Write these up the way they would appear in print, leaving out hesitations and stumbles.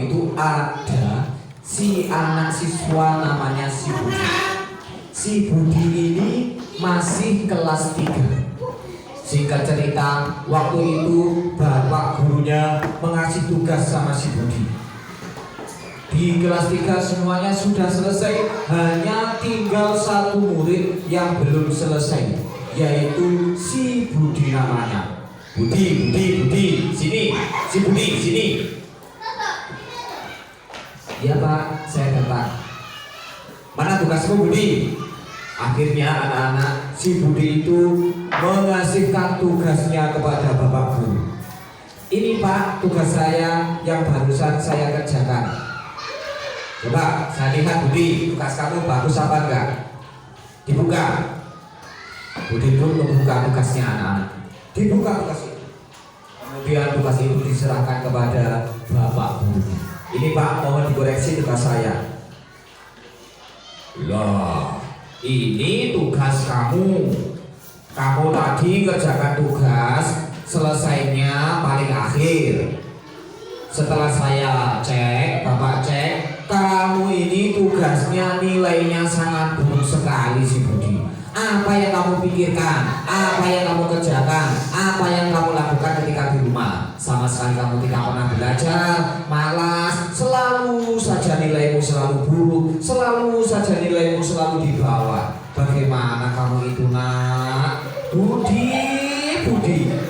waktu itu ada si anak siswa namanya si Budi. Si Budi ini masih kelas 3. Singkat cerita, waktu itu bapak gurunya mengasih tugas sama si Budi. Di kelas 3 semuanya sudah selesai, hanya tinggal satu murid yang belum selesai, yaitu si Budi namanya. Budi, sini. Si Budi, sini. Iya Pak, saya datang. Mana tugasmu Budi? Akhirnya anak-anak, si Budi itu mengasihkan tugasnya kepada bapak guru. Ini Pak, tugas saya yang barusan saya kerjakan. Coba saya lihat Budi, tugas kamu bagus apa enggak? Dibuka. Budi pun membuka tugasnya anak-anak. Dibuka tugas itu. Kemudian tugas itu diserahkan kepada bapak guru. Ini Pak, mohon dikoreksi tugas saya. Loh, ini tugas kamu. Kamu tadi kerjakan tugas, selesainya paling akhir. Setelah saya cek, bapak cek, kamu ini tugasnya nilainya sangat buruk sekali si Budi. Apa yang kamu pikirkan? Apa yang kamu kerjakan? Apa yang kamu lakukan ketika di rumah? Sama sekali kamu tidak pernah belajar, malas, selalu saja nilaimu selalu buruk, selalu saja nilaimu selalu di bawah. Bagaimana kamu itu nak? Budi,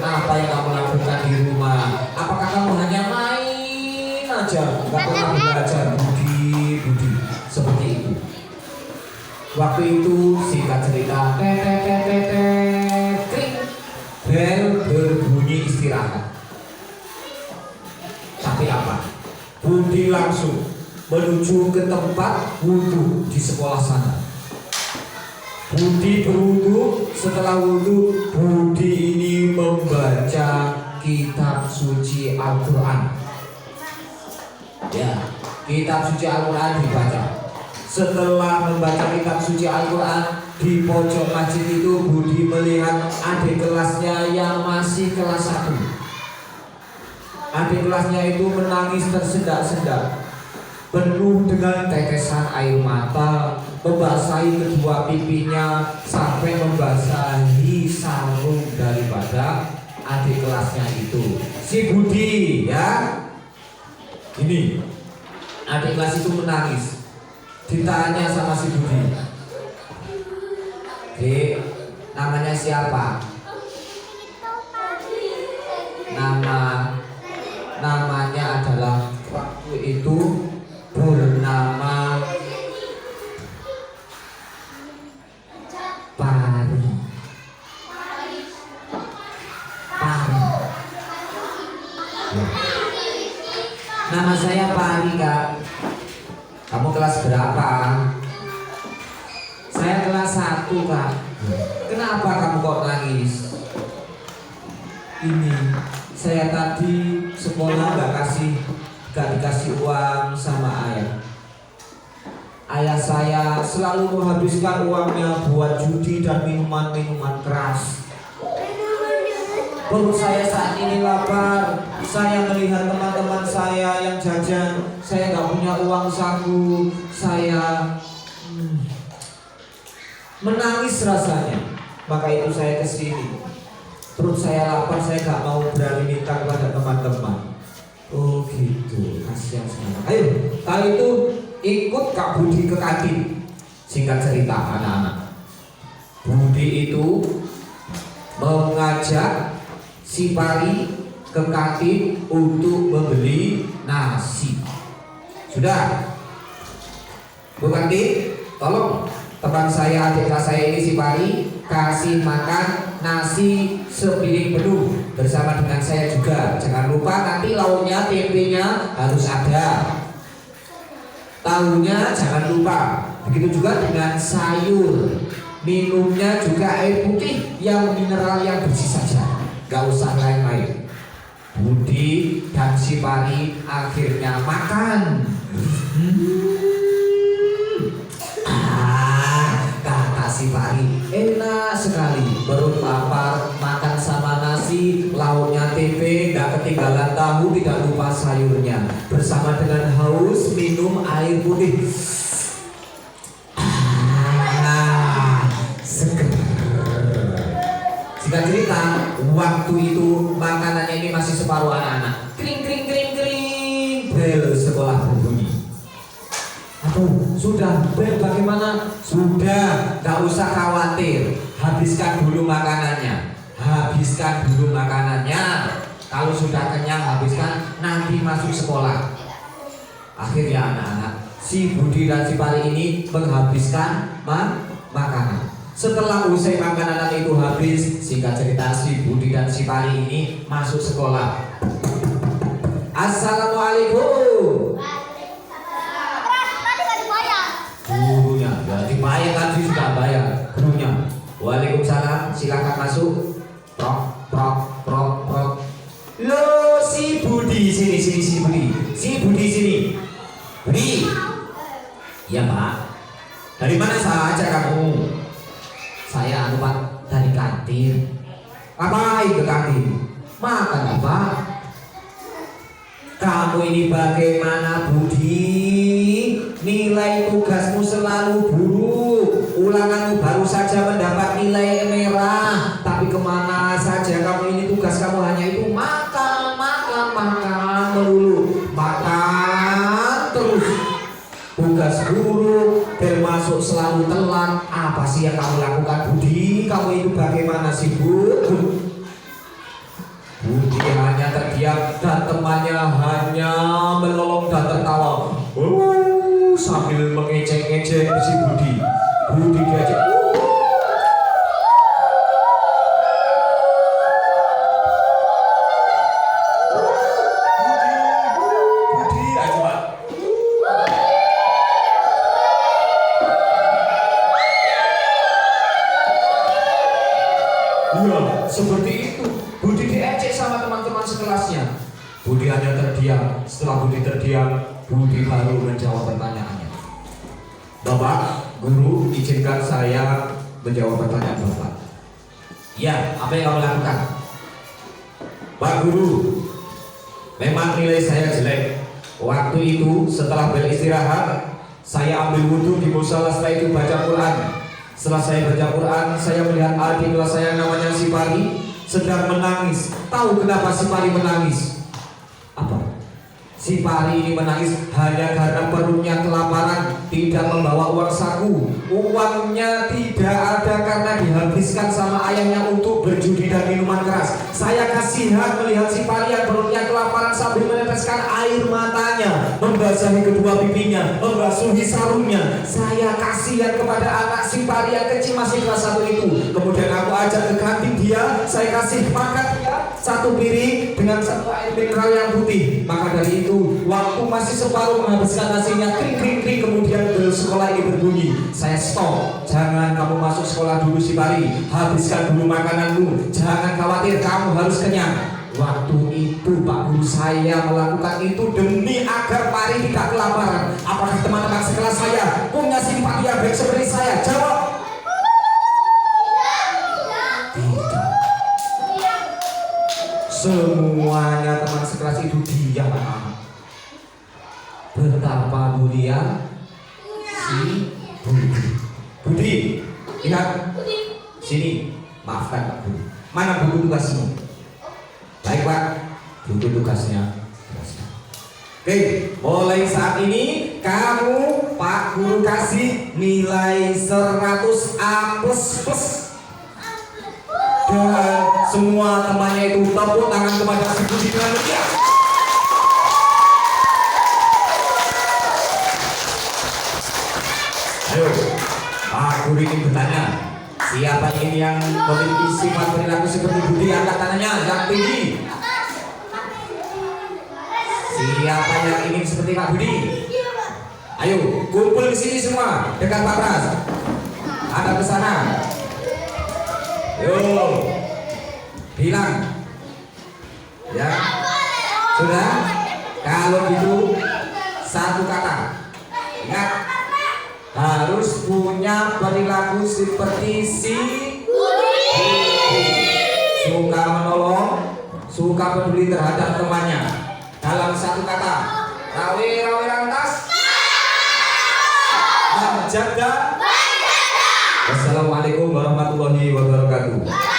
apa yang kamu lakukan di rumah? Apakah kamu hanya main aja, nggak pernah belajar? Budi, seperti itu. Waktu itu singkat cerita, kring, bel berbunyi istirahat. Tapi apa? Budi langsung menuju ke tempat wudhu di sekolah sana. Budi berwudhu, setelah wudhu Budi ini membaca kitab suci Al-Quran. Ya, kitab suci Al-Quran dibaca. Setelah membaca kitab suci Al-Quran, di pojok masjid itu Budi melihat adik kelasnya yang masih kelas 1. Adik kelasnya itu menangis tersendak-sendak, penuh dengan tetesan air mata, membasahi kedua pipinya sampai membasahi sarung daripada adik kelasnya itu, si Budi ya. Ini adik kelas itu menangis. Ditanya sama si Budi, Dek, namanya siapa? Namanya adalah waktu itu bernama Pari. Nama saya Pari Kak. Kamu kelas berapa? Saya kelas 1 Kak. Kenapa kamu kok nangis? Ini saya tadi sekolah gak dikasih uang sama ayah. Ayah saya selalu menghabiskan uangnya buat judi dan minuman-minuman keras. Perut saya saat ini lapar. Saya melihat teman-teman saya yang jajan. Saya gak punya uang saku. Saya menangis rasanya. Maka itu saya kesini. Perut saya lapar, saya gak mau berani minta kepada teman-teman. Oh gitu, kasihan sekali. Ayo, kali itu ikut Kak Budi ke kantin. Singkat cerita anak-anak, Budi itu mengajak si Pari ke kantin untuk membeli nasi. Sudah? Bu kantin, tolong teman saya, adik kelas saya ini si Pari kasih makan nasi sepiring penuh bersama dengan saya juga. Jangan lupa nanti lauknya, tempenya harus ada. Tahunya jangan lupa. Begitu juga dengan sayur. Minumnya juga air putih yang mineral yang bersih saja. Gak usah lain-lain. Budi dan si Pari akhirnya makan. Kata si Pari, enak sekali, perut lapar, makan sama nasi, lauknya tempe, gak ketinggalan tahu, tidak lupa sayurnya. bersama dengan haus minum air putih. Seger. Singkat cerita, waktu itu makanannya ini masih separuh anak-anak. Kering kering kering kering. Bel sekolah berbunyi. Aduh, sudah bel bagaimana? Sudah, gak usah khawatir. Habiskan dulu makanannya. Habiskan dulu makanannya. Kalau sudah kenyang habiskan, nanti masuk sekolah. Akhirnya anak-anak, si Budi dan si Pari ini menghabiskan makanan. Setelah usai makanan itu habis, singkat cerita si Budi dan si Pari ini masuk sekolah. Assalamualaikum. Gurunya, ya dibayar tadi sudah bayar. Gurunya, waalaikumsalam, silakan masuk. Prok prok prok prok. Lo si Budi sini si Budi. Si Budi sini. Budi. Ya Pak. Dari mana saja kamu? Saya Pak dari kantin. Ngapain ke kantin? Makan apa? Kamu ini bagaimana Budi? Nilai tugasmu selalu buruk. Ulanganmu baru saja mendapat nilai merah. Tapi kemana saja kamu ini tugas kamu hanya itu makan melulu. Makan terus. Tugas buruk, termasuk selalu telat. Apa sih yang kamu lakukan Budi? Kamu itu bagaimana sih Budi Budi hanya terdiam dan temannya hanya melolong dan tertawa. Sambil mengejek-ngejek si Budi. Budi diajak. Budi aja Pak. Iya, seperti itu. Budi diejek sama teman-teman sekelasnya. Budi hanya terdiam. Setelah Budi terdiam, Budi baru menjawab pertanyaannya. Bapak, guru, izinkan saya menjawab pertanyaan Bapak. Ya, apa yang kamu lakukan? Pak Guru, memang nilai saya jelek. Waktu itu setelah beristirahat, saya ambil wudhu di musala, setelah itu baca Quran. Setelah saya baca Quran, saya melihat adik kelas saya namanya si Pari sedang menangis. Tahu kenapa si Pari menangis? Apa? Si Pari ini menangis hanya karena perutnya kelaparan, tidak membawa uang saku. Uangnya tidak ada karena dihabiskan sama ayahnya untuk berjudi dan minuman keras. Saya kasihan melihat si Pari yang perutnya kelaparan sambil meneteskan air matanya, membasahi kedua pipinya, membasuhi sarungnya. Saya kasihan kepada anak si Pari yang kecil masih kelas 1 itu. Kemudian aku ajak ke kantin dia, saya kasih makan dia satu piring dengan satu air mineral yang putih. Maka dari itu, waktu masih separuh menghabiskan nasinya, kring, kemudian bel sekolah ini berbunyi. Saya stop, jangan kamu masuk sekolah dulu si Pari, habiskan dulu makananmu, jangan khawatir, kamu harus kenyang. Waktu itu Pak Guru saya melakukan itu demi agar Pari tidak kelaparan. Apakah teman-teman sekelas saya punya simpati yang baik seperti saya? Jawab. Tidak. Semuanya teman sekelas itu diam. Betapa mulia si Budi. Budi, lihat sini. Maafkan Pak Budi. Mana buku tugasmu? Baik Pak, buku tugasnya. Oke, mulai saat ini kamu Pak Guru kasih nilai 100 A++. Dan semua temannya itu tepuk tangan kepada si Budi dengan meriah. Ayo, Pak Guru ini bertanya, siapa ini yang memiliki sifat perilaku seperti Budi? Angkat tangannya yang tinggi. Siapa yang ingin seperti Pak Budi? Ayo, kumpul di sini semua dekat Pak Pras. Ada ke sana. Yo, bilang, ya, sudah. Kalau gitu, satu kata. Ingat, harus punya perilaku seperti si Budi. Suka menolong, suka peduli terhadap temannya. Dalam satu kata, Rawi lantas. Menjaga. Wassalamualaikum warahmatullahi wabarakatuh.